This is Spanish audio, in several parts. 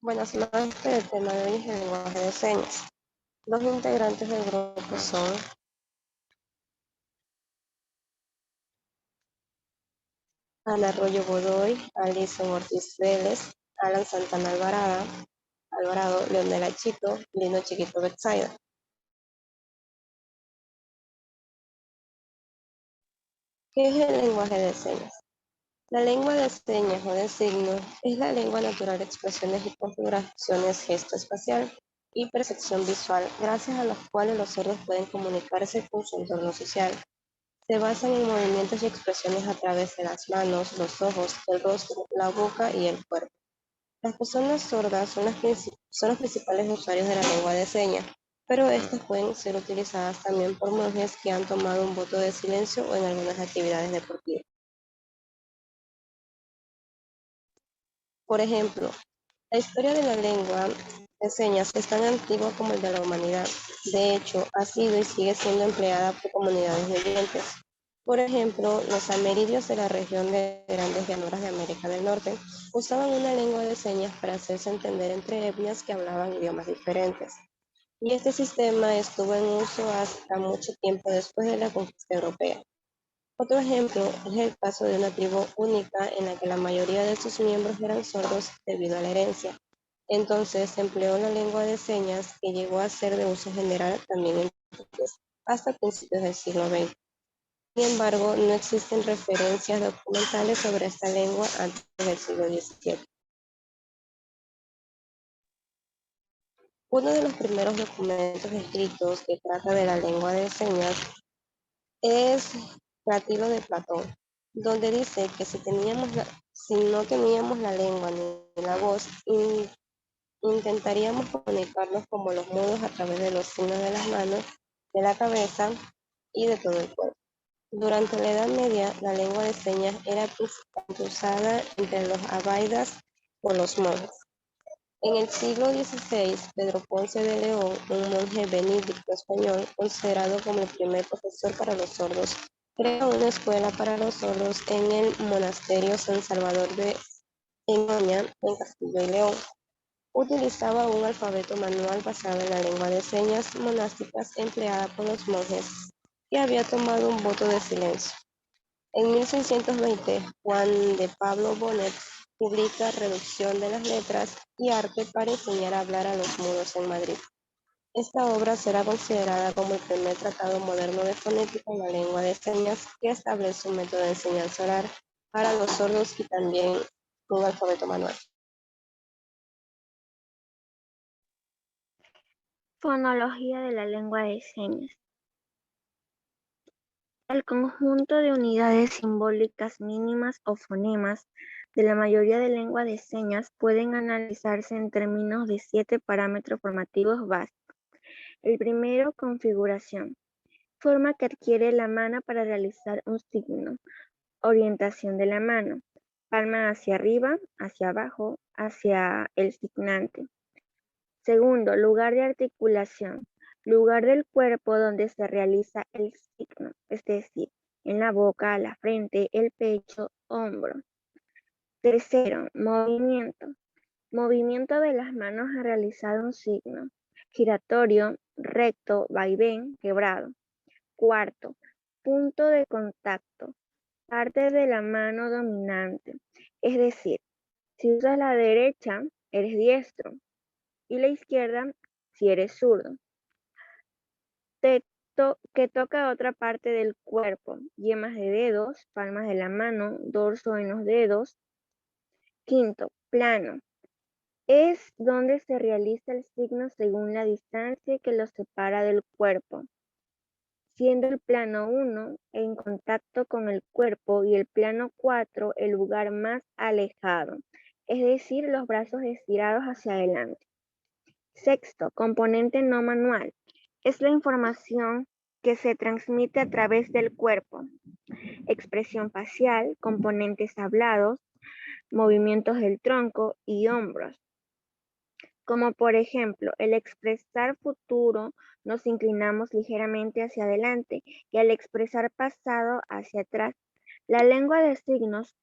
Buenas noches, el tema de hoy es el lenguaje de señas. Los integrantes del grupo son Ana Arroyo Godoy, Alison Ortiz Vélez, Alan Santana Alvarado, Leonela Chito, Lino Chiquito Betsaida. ¿Qué es el lenguaje de señas? La lengua de señas o de signos es la lengua natural de expresiones y configuraciones gesto-espacial y percepción visual, gracias a las cuales los sordos pueden comunicarse con su entorno social. Se basan en movimientos y expresiones a través de las manos, los ojos, el rostro, la boca y el cuerpo. Las personas sordas son los principales usuarios de la lengua de señas, pero estas pueden ser utilizadas también por monjes que han tomado un voto de silencio o en algunas actividades deportivas. Por ejemplo, la historia de la lengua de señas es tan antigua como el de la humanidad. De hecho, ha sido y sigue siendo empleada por comunidades de oyentes. Por ejemplo, los amerindios de la región de Grandes Llanuras de América del Norte usaban una lengua de señas para hacerse entender entre etnias que hablaban idiomas diferentes. Y este sistema estuvo en uso hasta mucho tiempo después de la conquista europea. Otro ejemplo es el caso de una tribu única en la que la mayoría de sus miembros eran sordos debido a la herencia. Entonces se empleó la lengua de señas que llegó a ser de uso general también hasta principios del siglo XX. Sin embargo, no existen referencias documentales sobre esta lengua antes del siglo XVII. Uno de los primeros documentos escritos que trata de la lengua de señas es Cratilo de Platón, donde dice que si no teníamos la lengua ni la voz, intentaríamos comunicarnos como los mudos a través de los signos de las manos, de la cabeza y de todo el cuerpo. Durante la Edad Media, la lengua de señas era principalmente usada entre los abaidas o los monjes. En el siglo XVI, Pedro Ponce de León, un monje benedictino español, considerado como el primer profesor para los sordos, creó una escuela para los sordos en el monasterio San Salvador de Enoña, en Castilla y León. Utilizaba un alfabeto manual basado en la lengua de señas monásticas empleada por los monjes, que había tomado un voto de silencio. En 1620, Juan de Pablo Bonet publica Reducción de las letras y arte para enseñar a hablar a los mudos en Madrid. Esta obra será considerada como el primer tratado moderno de fonética en la lengua de señas que establece un método de enseñanza oral para los sordos y también un alfabeto manual. Fonología de la lengua de señas. El conjunto de unidades simbólicas mínimas o fonemas de la mayoría de lenguas de señas pueden analizarse en términos de 7 parámetros formativos básicos. El primero, configuración. Forma que adquiere la mano para realizar un signo. Orientación de la mano. Palma hacia arriba, hacia abajo, hacia el signante. Segundo, lugar de articulación. Lugar del cuerpo donde se realiza el signo, es decir, en la boca, la frente, el pecho, hombro. Tercero, movimiento. Movimiento de las manos a realizar un signo. Giratorio, recto, vaivén, quebrado. Cuarto, punto de contacto. Parte de la mano dominante. Es decir, si usas la derecha, eres diestro. Y la izquierda, si eres zurdo. Que toca otra parte del cuerpo, yemas de dedos, palmas de la mano, dorso en los dedos. Quinto, plano. Es donde se realiza el signo según la distancia que lo separa del cuerpo, siendo el plano 1 en contacto con el cuerpo y el plano 4 el lugar más alejado, es decir, los brazos estirados hacia adelante. Sexto, componente no manual. Es la información que se transmite a través del cuerpo. Expresión facial, componentes hablados, movimientos del tronco y hombros. Como por ejemplo, el expresar futuro nos inclinamos ligeramente hacia adelante y al expresar pasado hacia atrás. La lengua de signos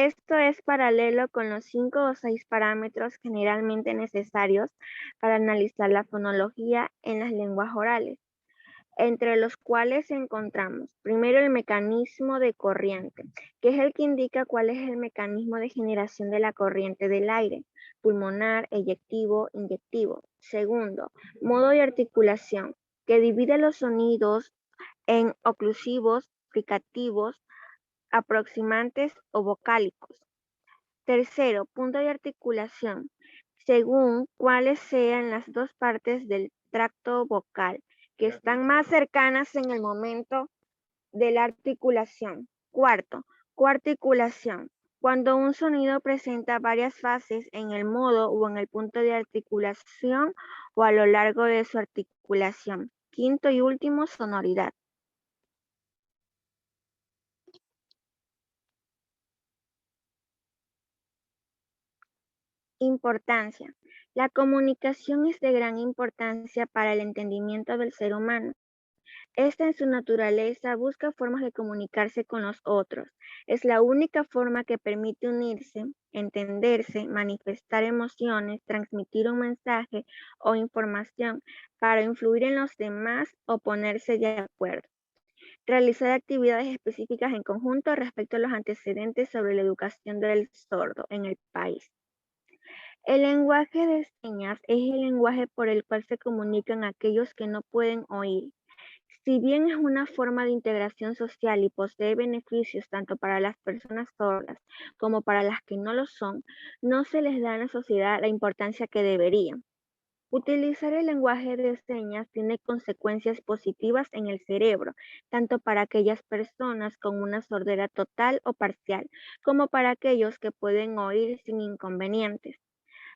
Esto es paralelo con los 5 o 6 parámetros generalmente necesarios para analizar la fonología en las lenguas orales, entre los cuales encontramos primero el mecanismo de corriente, que es el que indica cuál es el mecanismo de generación de la corriente del aire, pulmonar, eyectivo, inyectivo. Segundo, modo de articulación, que divide los sonidos en oclusivos, fricativos, aproximantes o vocálicos. Tercero, punto de articulación, según cuáles sean las dos partes del tracto vocal que están más cercanas en el momento de la articulación. Cuarto, coarticulación, cuando un sonido presenta varias fases en el modo o en el punto de articulación o a lo largo de su articulación. Quinto y último, sonoridad. Importancia. La comunicación es de gran importancia para el entendimiento del ser humano. Esta en su naturaleza busca formas de comunicarse con los otros. Es la única forma que permite unirse, entenderse, manifestar emociones, transmitir un mensaje o información para influir en los demás o ponerse de acuerdo. Realizar actividades específicas en conjunto respecto a los antecedentes sobre la educación del sordo en el país. El lenguaje de señas es el lenguaje por el cual se comunican aquellos que no pueden oír. Si bien es una forma de integración social y posee beneficios tanto para las personas sordas como para las que no lo son, no se les da en la sociedad la importancia que deberían. Utilizar el lenguaje de señas tiene consecuencias positivas en el cerebro, tanto para aquellas personas con una sordera total o parcial, como para aquellos que pueden oír sin inconvenientes.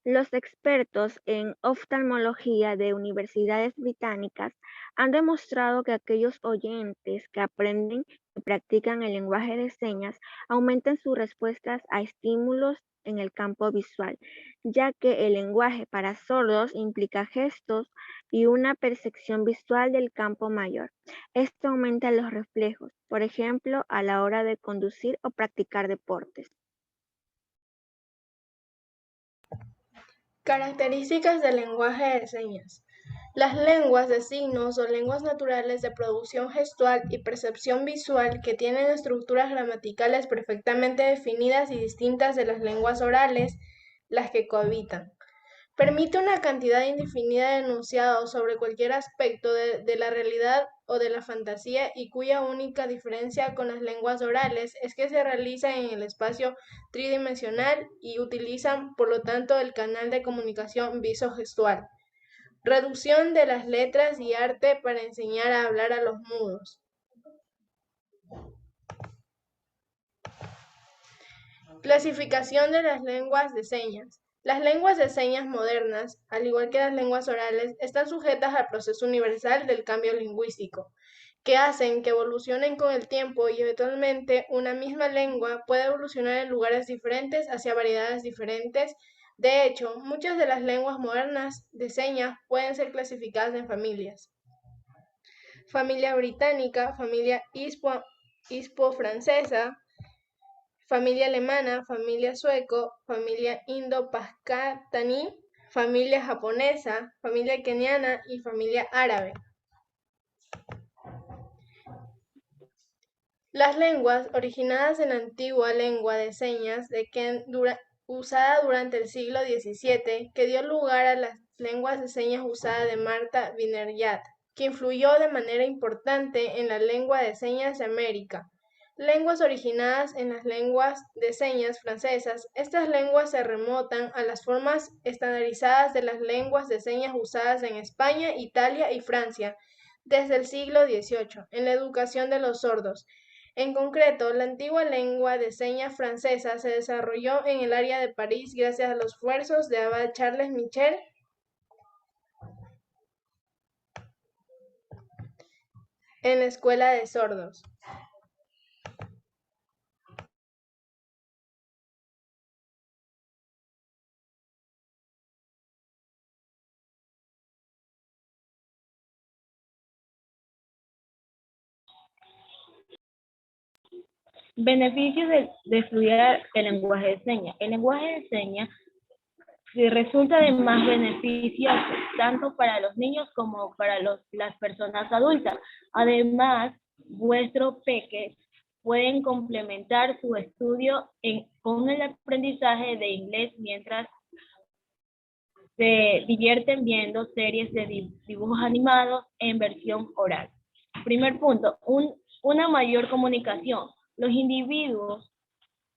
Los expertos en oftalmología de universidades británicas han demostrado que aquellos oyentes que aprenden y practican el lenguaje de señas aumentan sus respuestas a estímulos en el campo visual, ya que el lenguaje para sordos implica gestos y una percepción visual del campo mayor. Esto aumenta los reflejos, por ejemplo, a la hora de conducir o practicar deportes. Características del lenguaje de señas. Las lenguas de signos o lenguas naturales de producción gestual y percepción visual que tienen estructuras gramaticales perfectamente definidas y distintas de las lenguas orales, las que cohabitan. Permite una cantidad indefinida de enunciados sobre cualquier aspecto de la realidad o de la fantasía y cuya única diferencia con las lenguas orales es que se realizan en el espacio tridimensional y utilizan, por lo tanto, el canal de comunicación visogestual. Reducción de las letras y arte para enseñar a hablar a los mudos. Clasificación de las lenguas de señas. Las lenguas de señas modernas, al igual que las lenguas orales, están sujetas al proceso universal del cambio lingüístico, que hacen que evolucionen con el tiempo y eventualmente una misma lengua puede evolucionar en lugares diferentes hacia variedades diferentes. De hecho, muchas de las lenguas modernas de señas pueden ser clasificadas en familias. Familia británica, familia hispo-francesa, familia alemana, familia sueco, familia indo-pakistaní, familia japonesa, familia keniana y familia árabe. Las lenguas originadas en la antigua lengua de señas de Ken usada durante el siglo XVII, que dio lugar a las lenguas de señas usadas de Martha Vineyard, que influyó de manera importante en la lengua de señas de América. Lenguas originadas en las lenguas de señas francesas. Estas lenguas se remontan a las formas estandarizadas de las lenguas de señas usadas en España, Italia y Francia desde el siglo XVIII en la educación de los sordos. En concreto, la antigua lengua de señas francesa se desarrolló en el área de París gracias a los esfuerzos de Abad Charles Michel en la Escuela de Sordos. Beneficios de estudiar el lenguaje de señas. El lenguaje de señas resulta de más beneficios tanto para los niños como para las personas adultas. Además, vuestros peques pueden complementar su estudio con el aprendizaje de inglés mientras se divierten viendo series de dibujos animados en versión oral. Primer punto, una mayor comunicación. Los individuos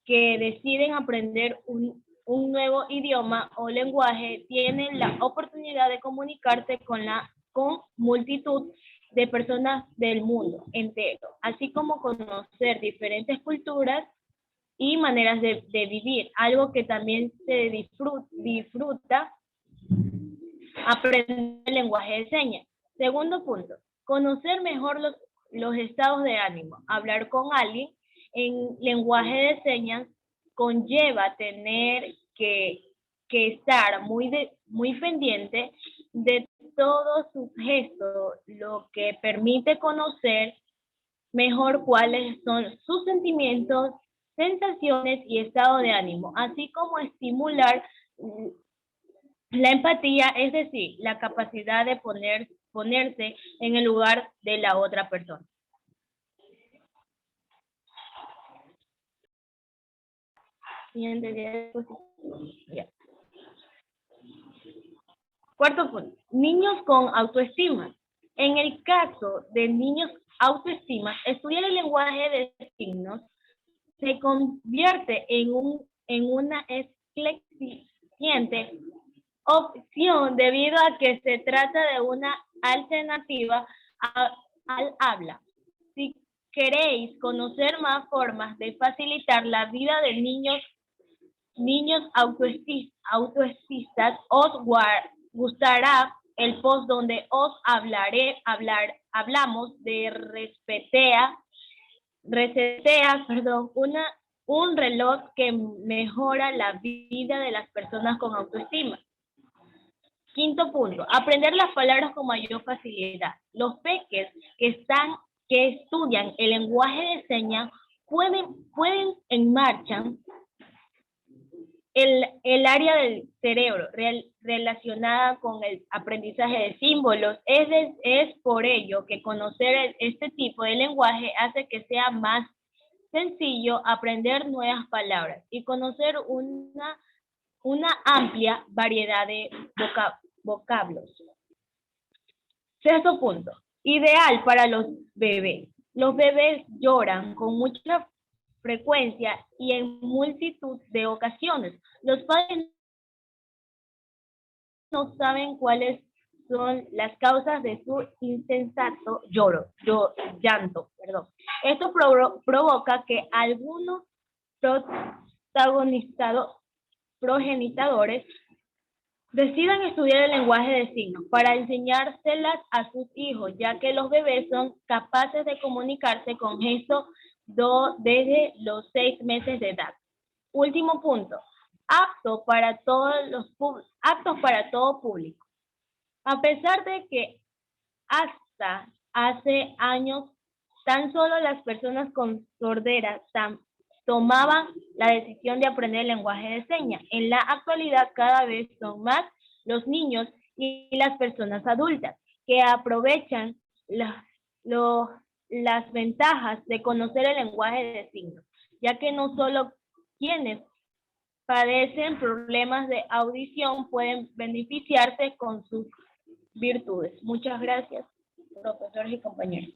que deciden aprender un nuevo idioma o lenguaje tienen la oportunidad de comunicarse con multitud de personas del mundo entero, así como conocer diferentes culturas y maneras de vivir, algo que también se disfruta aprender el lenguaje de señas. Segundo punto, conocer mejor los estados de ánimo. Hablar con alguien en lenguaje de señas conlleva tener que estar muy pendiente de todos sus gestos, lo que permite conocer mejor cuáles son sus sentimientos, sensaciones y estado de ánimo, así como estimular la empatía, es decir, la capacidad de ponerse en el lugar de la otra persona. Siguiente diapositiva. Cuarto punto, niños con autoestima. En el caso de niños autoestima, estudiar el lenguaje de signos se convierte en una excelente opción debido a que se trata de una alternativa al habla. Si queréis conocer más formas de facilitar la vida de niños autoestistas, os gustará el post donde os hablamos de resetea, un reloj que mejora la vida de las personas con autoestima. Quinto punto, aprender las palabras con mayor facilidad. Los peques que estudian el lenguaje de señas pueden en marcha el área del cerebro relacionada con el aprendizaje de símbolos. Es por ello que conocer este tipo de lenguaje hace que sea más sencillo aprender nuevas palabras y conocer una amplia variedad de vocablos. Sexto punto, ideal para los bebés. Los bebés lloran con mucha frecuencia y en multitud de ocasiones. Los padres no saben cuáles son las causas de su insensato llanto. Esto provoca que algunos progenitores decidan estudiar el lenguaje de signos para enseñárselas a sus hijos, ya que los bebés son capaces de comunicarse con gestos desde los 6 meses de edad. Último punto, aptos para todo público. A pesar de que hasta hace años tan solo las personas con sordera tomaban la decisión de aprender el lenguaje de señas. En la actualidad cada vez son más los niños y las personas adultas que aprovechan las ventajas de conocer el lenguaje de signos, ya que no solo quienes padecen problemas de audición pueden beneficiarse con sus virtudes. Muchas gracias, profesores y compañeros.